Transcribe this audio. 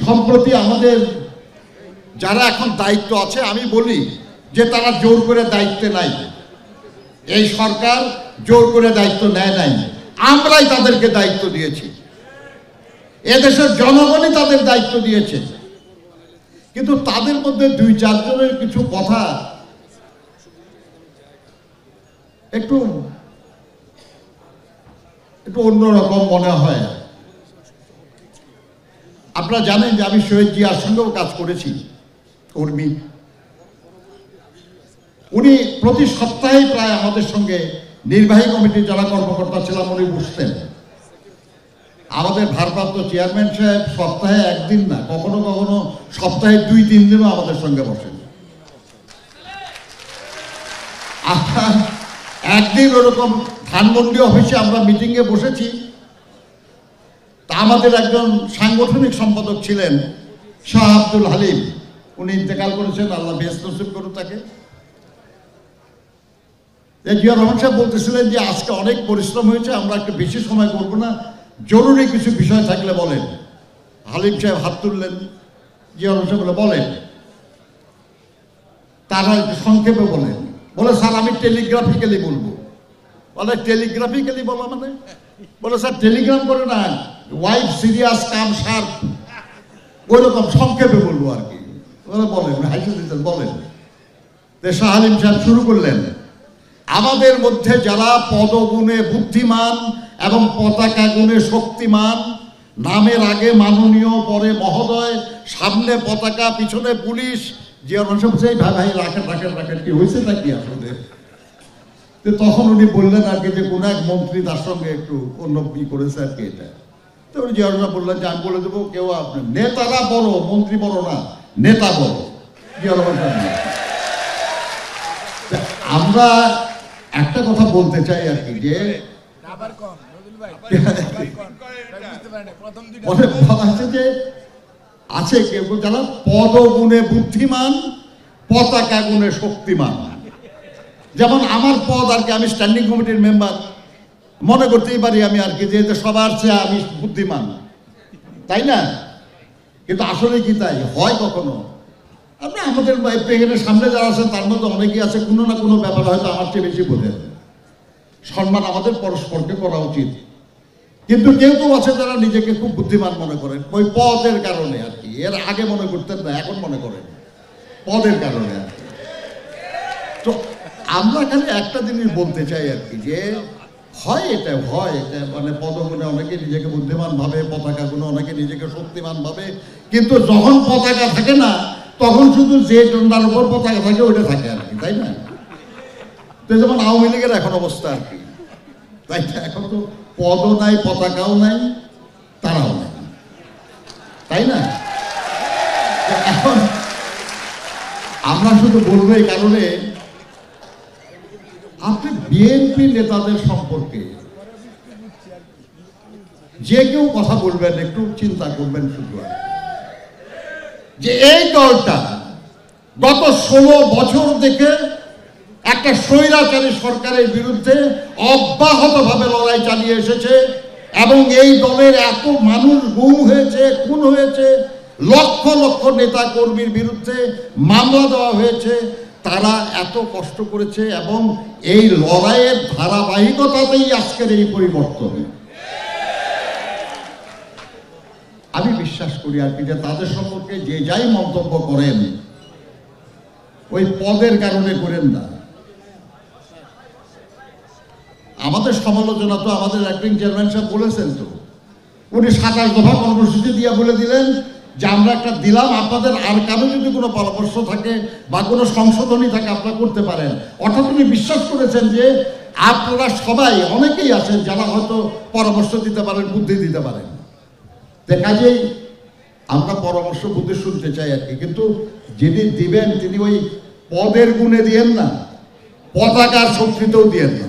সম্প্রতি আমাদের যারা এখন দায়িত্ব আছে আমি বলি যে তারা জোর করে দায়িত্বে নাই, এই সরকার জোর করে দায়িত্ব নেয় নাই, আমরাই তাদেরকে দায়িত্ব দিয়েছি, এদেশের জনগণই তাদের দায়িত্ব দিয়েছে। কিন্তু তাদের মধ্যে 2-4 জনের কিছু কথা একটু অন্যরকম মনে হয়। আপনারা জানেন যে আমি শহীদ জিয়ার সঙ্গেও কাজ করেছি, কর্মী। উনি প্রতি সপ্তাহে প্রায় আমাদের সঙ্গে নির্বাহী কমিটির যারা কর্মকর্তা ছিলাম উনি বসতেন। আমাদের ভারপ্রাপ্ত চেয়ারম্যান সাহেব সপ্তাহে একদিন না, কখনো কখনো সপ্তাহে 2-3 দিনও আমাদের সঙ্গে বসেন। একদিন ওরকম ধানমন্ডি অফিসে আমরা মিটিংয়ে বসেছি, তা আমাদের একজন সাংগঠনিক সম্পাদক ছিলেন শাহ আব্দুল হালিম, উনি ইন্তেকাল করেছেন, আল্লাহ বেহেশত নসিব করুন তাকে। জিয়া রহমান সাহেব বলতেছিলেন যে আজকে অনেক পরিশ্রম হয়েছে, আমরা একটু বেশি সময় করব না, জরুরি কিছু বিষয় থাকলে বলেন। হালিম সাহেব হাত তুললেন, জিয়া রহমান সাহেব বলেন, তারা একটু সংক্ষেপে বলেন। বলে স্যার আমি টেলিগ্রাফিক্যালি বলবো। বলে টেলিগ্রাফিক্যালি বলো মানে? বলে স্যার টেলিগ্রাম করে না, ওয়াইফ সিরিয়াস কাম শার্প, ওই রকম সংক্ষেপে বলবো আর কি। বলেন হাইসে দিতেন, বলেন। শাহ হালিম সাহেব শুরু করলেন, আমাদের মধ্যে যারা পদগুণে বুদ্ধিমান এবং পতাকা গুণে শক্তিমান, নামের আগে মাননীয়, পরে মহোদয়, সামনে পতাকা, পিছনে পুলিশ, যে ভাই ভাই রাখেন রাখেন রাখেন, কি হয়েছে নাকি আসলে? তখন উনি বললেন আর কি যে কোন এক মন্ত্রী তার সঙ্গে একটু অন্য ই করেছে আর কি এটা। তো উনি জিয়া বললেন যে আমি বলে দেবো, কেউ আপনার নেতারা বড়, মন্ত্রী বড় না, নেতা বড়। জিয়া রহমান আমরা একটা কথা বলতে চাই আর কি, যে যে আছে কেউ যারা পদগুণে বুদ্ধিমান, পতাকা গুণে শক্তিমান। যেমন আমার পদ আর কি, আমি স্ট্যান্ডিং কমিটির মেম্বার, মনে করতেই পারি আমি আর কি যে সবার চেয়ে আমি বুদ্ধিমান, তাই না? কিন্তু আসলে কি তাই হয় কখনো? আপনি আমাদের এখানে সামনে যারা আছেন তার মধ্যে অনেকেই আছে কোনো না কোনো ব্যাপার হয়তো আমার চেয়ে বেশি বোঝেন। সম্মান আমাদের পরস্পরকে করা উচিত, কিন্তু কেউ কেউ আছে যারা নিজেকে খুব বুদ্ধিমান মনে করেন ওই পদের কারণে আর কি। এর আগে মনে করতেন না, এখন মনে করেন পদের কারণে আর কি। তো আমরা খালি একটা জিনিস বলতে চাই আর কি, যে হয় এটা মানে পদগুণে অনেকে নিজেকে বুদ্ধিমান ভাবে, পতাকা গুণে অনেকে নিজেকে শক্তিমান ভাবে, কিন্তু যখন পতাকা থাকে না তখন শুধু যে ডন্ডার উপর পতাকা থাকে ওইটা থাকে আর কি, তাই না? তো যেমন আওয়ামী লীগের এখন অবস্থা আর কি, তাই না? এখন তো পদও নাই, পতাকাও নাই, তারাও নাই, তাই না? এখন আমরা শুধু বলবো এই কারণে, আপনি বিএনপি নেতাদের সম্পর্কে যে কেউ কথা বলবেন একটু চিন্তা করবেন শুধু, যে এই দলটা গত 16 বছর থেকে একটা স্বৈরাচারী সরকারের বিরুদ্ধে অব্যাহতভাবে লড়াই চালিয়ে এসেছে, এবং এই দলের এত মানুষ গুম হয়েছে, খুন হয়েছে, লক্ষ লক্ষ নেতা কর্মীর বিরুদ্ধে মামলা দেওয়া হয়েছে, তারা এত কষ্ট করেছে, এবং এই লড়াইয়ের ধারাবাহিকতাতেই আজকের এই পরিবর্তন। আমি বিশ্বাস করি আর কি যে তাদের সম্পর্কে যে যাই মন্তব্য করেন ওই পদের কারণে করেন না। আমাদের সমালোচনা তো আমাদের অ্যাক্টিং চেয়ারম্যান সাহেব বলেছেন, তো উনি 27 দফা কর্মসূচি দিয়ে বলে দিলেন যে আমরা একটা দিলাম, আপনাদের আর কারো যদি কোনো পরামর্শ থাকে বা কোনো সংশোধনী থাকে আপনারা করতে পারেন। অর্থাৎ উনি বিশ্বাস করেছেন যে আপনারা সবাই, অনেকেই আছেন যারা হয়তো পরামর্শ দিতে পারেন, বুদ্ধি দিতে পারেন। কাজেই আমরা পরামর্শ বুদ্ধি শুনতে চাই আর কি, কিন্তু যিনি দিবেন তিনি ওই পদের গুণে দিয়েন না, পতাকার শক্তিতেও দিয়েন না।